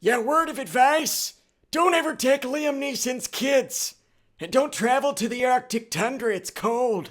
Yeah, word of advice. Don't ever take Liam Neeson's kids. And don't travel to the Arctic tundra, it's cold.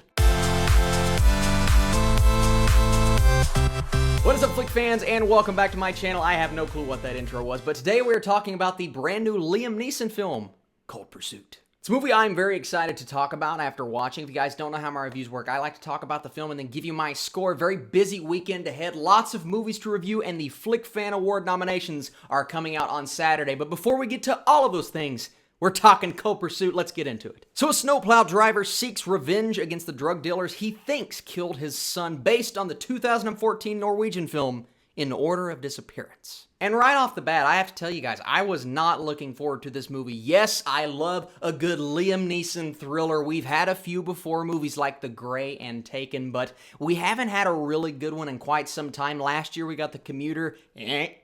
What is up, Flick fans, and welcome back to my channel. I have no clue what that intro was, but today we're talking about the brand new Liam Neeson film, Cold Pursuit. It's a movie I'm very excited to talk about after watching. If you guys don't know how my reviews work, I like to talk about the film and then give you my score. Very busy weekend ahead, lots of movies to review, and the Flick Fan Award nominations are coming out on Saturday. But before we get to all of those things, we're talking Cold Pursuit. Let's get into it. So a snowplow driver seeks revenge against the drug dealers he thinks killed his son, based on the 2014 Norwegian film In Order of Disappearance. And right off the bat, I have to tell you guys, I was not looking forward to this movie. Yes, I love a good Liam Neeson thriller. We've had a few before, movies like The Grey and Taken, but we haven't had a really good one in quite some time. Last year we got The Commuter.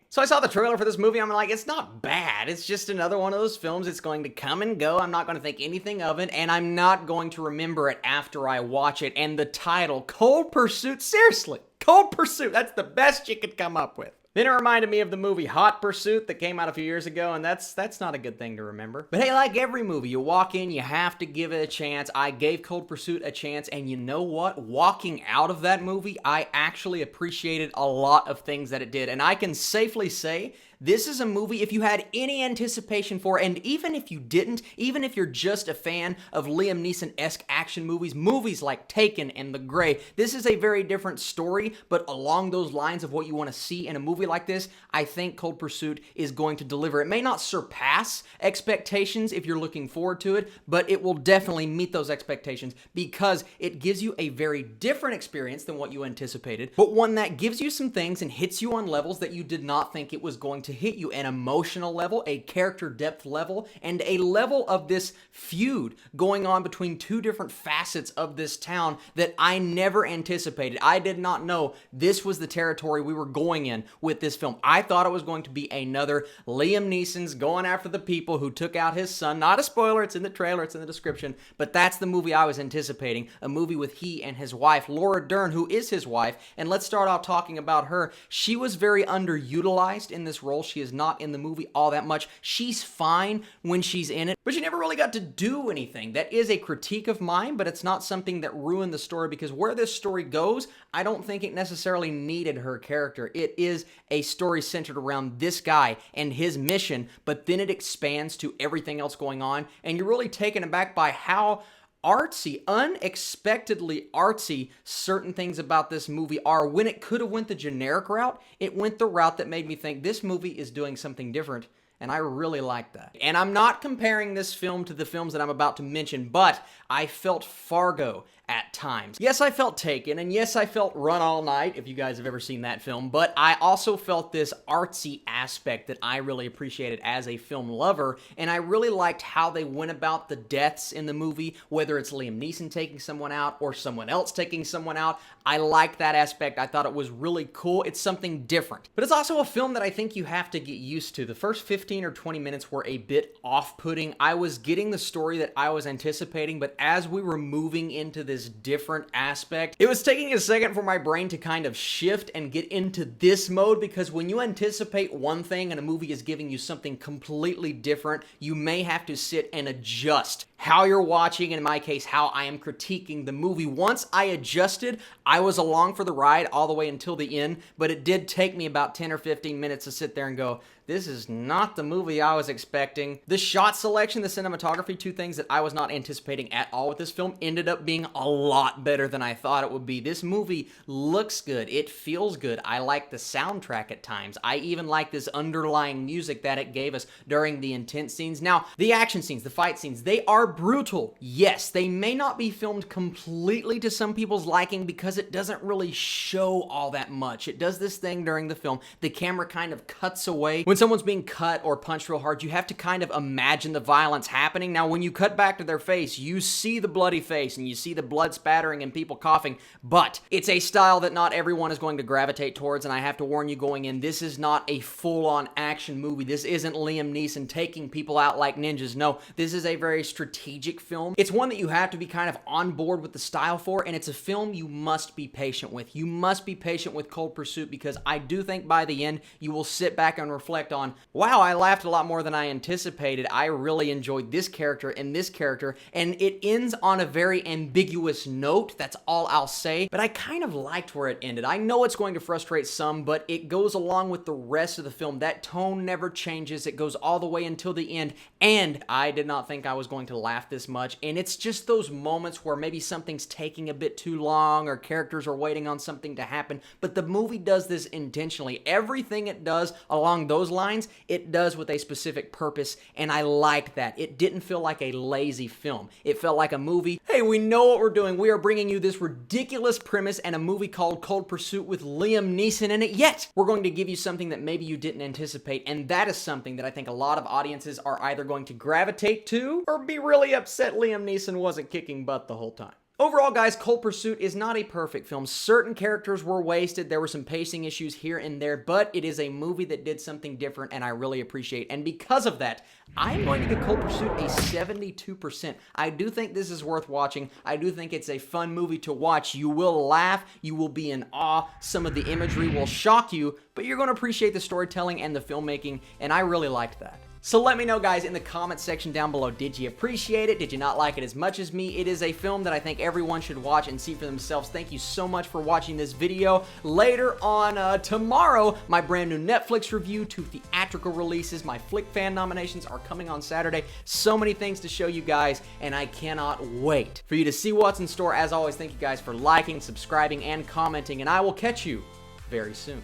So I saw the trailer for this movie, I'm like, it's not bad. It's just another one of those films. It's going to come and go. I'm not going to think anything of it, and I'm not going to remember it after I watch it. And the title, Cold Pursuit, seriously, Cold Pursuit, that's the best you could come up with. Then it reminded me of the movie Hot Pursuit that came out a few years ago, and that's not a good thing to remember. But hey, like every movie, you walk in, you have to give it a chance. I gave Cold Pursuit a chance, and you know what? Walking out of that movie, I actually appreciated a lot of things that it did, and I can safely say this is a movie, if you had any anticipation for, and even if you didn't, even if you're just a fan of Liam Neeson-esque action movies, movies like Taken and The Grey, this is a very different story, but along those lines of what you want to see in a movie like this, I think Cold Pursuit is going to deliver. It may not surpass expectations if you're looking forward to it, but it will definitely meet those expectations because it gives you a very different experience than what you anticipated, but one that gives you some things and hits you on levels that you did not think it was going to hit you. An emotional level, a character depth level, and a level of this feud going on between two different facets of this town that I never anticipated. I did not know this was the territory we were going in with this film. I thought it was going to be another Liam Neeson's going after the people who took out his son. Not a spoiler, it's in the trailer, it's in the description, but that's the movie I was anticipating. A movie with he and his wife, Laura Dern, who is his wife, and let's start off talking about her. She was very underutilized in this role. She is not in the movie all that much. She's fine when she's in it, but she never really got to do anything. That is a critique of mine, but it's not something that ruined the story because where this story goes, I don't think it necessarily needed her character. It is a story centered around this guy and his mission, but then it expands to everything else going on, and you're really taken aback by how artsy, unexpectedly artsy certain things about this movie are. When it could have went the generic route, it went the route that made me think this movie is doing something different, and I really like that. And I'm not comparing this film to the films that I'm about to mention, but I felt Fargo at times. Yes, I felt Taken, and yes, I felt Run All Night, if you guys have ever seen that film, but I also felt this artsy aspect that I really appreciated as a film lover, and I really liked how they went about the deaths in the movie, whether it's Liam Neeson taking someone out or someone else taking someone out. I liked that aspect. I thought it was really cool. It's something different. But it's also a film that I think you have to get used to. The first 15 or 20 minutes were a bit off-putting. I was getting the story that I was anticipating, but as we were moving into this different aspect, it was taking a second for my brain to kind of shift and get into this mode, because when you anticipate one thing and a movie is giving you something completely different, you may have to sit and adjust how you're watching, and in my case, how I am critiquing the movie. Once I adjusted, I was along for the ride all the way until the end, but it did take me about 10 or 15 minutes to sit there and go, this is not the movie I was expecting. The shot selection, the cinematography, two things that I was not anticipating at all with this film, ended up being a lot better than I thought it would be. This movie looks good. It feels good. I like the soundtrack at times. I even like this underlying music that it gave us during the intense scenes. Now, the action scenes, the fight scenes, they are brutal. Yes, they may not be filmed completely to some people's liking because it doesn't really show all that much. It does this thing during the film. The camera kind of cuts away. When someone's being cut or punched real hard, you have to kind of imagine the violence happening. Now, when you cut back to their face, you see the bloody face and you see the blood spattering and people coughing, but it's a style that not everyone is going to gravitate towards, and I have to warn you going in, this is not a full-on action movie. This isn't Liam Neeson taking people out like ninjas. No, this is a very strategic film. It's one that you have to be kind of on board with the style for, and it's a film you must be patient with. You must be patient with Cold Pursuit because I do think by the end, you will sit back and reflect reflect on, wow, I laughed a lot more than I anticipated. I really enjoyed this character and this character, and it ends on a very ambiguous note. That's all I'll say, but I kind of liked where it ended. I know it's going to frustrate some, but it goes along with the rest of the film. That tone never changes. It goes all the way until the end, and I did not think I was going to laugh this much, and it's just those moments where maybe something's taking a bit too long or characters are waiting on something to happen, but the movie does this intentionally. Everything it does along those lines, it does with a specific purpose, and I like that. It didn't feel like a lazy film. It felt like a movie. Hey, we know what we're doing. We are bringing you this ridiculous premise and a movie called Cold Pursuit with Liam Neeson in it, yet we're going to give you something that maybe you didn't anticipate, and that is something that I think a lot of audiences are either going to gravitate to or be really upset Liam Neeson wasn't kicking butt the whole time. Overall, guys, Cold Pursuit is not a perfect film. Certain characters were wasted. There were some pacing issues here and there, but it is a movie that did something different, and I really appreciate. And because of that, I'm going to give Cold Pursuit a 72%. I do think this is worth watching. I do think it's a fun movie to watch. You will laugh. You will be in awe. Some of the imagery will shock you, but you're going to appreciate the storytelling and the filmmaking, and I really liked that. So let me know, guys, in the comment section down below, did you appreciate it? Did you not like it as much as me? It is a film that I think everyone should watch and see for themselves. Thank you so much for watching this video. Later on tomorrow, my brand new Netflix review, 2 theatrical releases, my Flick Fan nominations are coming on Saturday. So many things to show you guys, and I cannot wait for you to see what's in store. As always, thank you guys for liking, subscribing, and commenting, and I will catch you very soon.